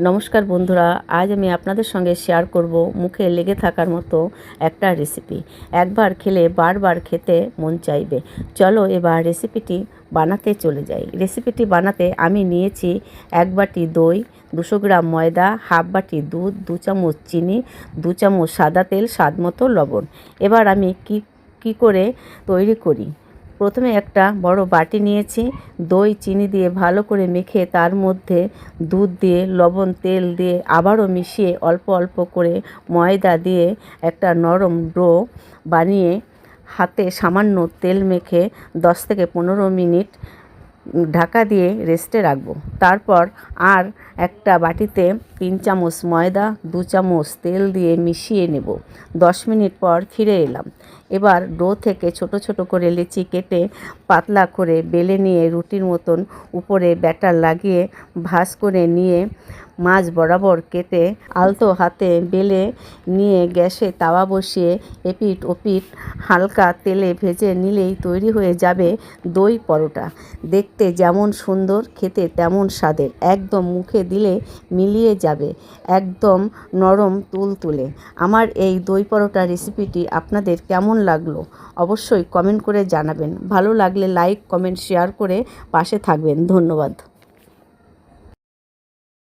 নমস্কার বন্ধুরা, আজ আমি আপনাদের সঙ্গে শেয়ার করব মুখে লেগে থাকার মতো একটা রেসিপি। একবার খেলে বারবার খেতে মন চাইবে। চলো এবার রেসিপিটি বানাতে চলে যাই। রেসিপিটি বানাতে আমি নিয়েছি 1 বাটি দই, 200 গ্রাম ময়দা, হাফ বাটি দুধ, 2 চামচ চিনি, 2 চামচ সাদা তেল, স্বাদ মতো লবণ। এবার আমি কি করে তৈরি করি। প্রথমে একটা বড় বাটি নিয়েছি, দই চিনি দিয়ে ভালো করে মেখে তার মধ্যে দুধ দিয়ে লবণ তেল দিয়ে আবারও মিশিয়ে অল্প অল্প করে ময়দা দিয়ে একটা নরম ডো বানিয়ে হাতে সামান্য তেল মেখে 10 থেকে 15 মিনিট ঢাকা দিয়ে রেস্টে রাখবো। তারপর আর একটা বাটিতে 3 চামচ ময়দা, 2 চামচ তেল দিয়ে মিশিয়ে নেব। 10 মিনিট পর ফিরে এলাম। এবার ডো থেকে ছোট ছোট করে লেচি কেটে পাতলা করে বেলে নিয়ে রুটির মতন উপরে ব্যাটার লাগিয়ে ভাঁজ করে নিয়ে মাঝ বরাবর কেটে আলতো হাতে বেলে নিয়ে গ্যাসে তাওয়া বসিয়ে এপিঠ ওপিঠ হালকা তেলে ভেজে নিলেই তৈরি হয়ে যাবে দই পরোটা। দেখতে যেমন সুন্দর, খেতে তেমন স্বাদের। একদম মুখে দিলে মিলিয়ে যাবে, একদম নরম তুলতুলে। আমার এই দই পরোটা রেসিপিটি আপনাদের কেমন লাগলো অবশ্যই কমেন্ট করে জানাবেন। ভালো লাগলে লাইক, কমেন্ট, শেয়ার করে পাশে থাকবেন। ধন্যবাদ।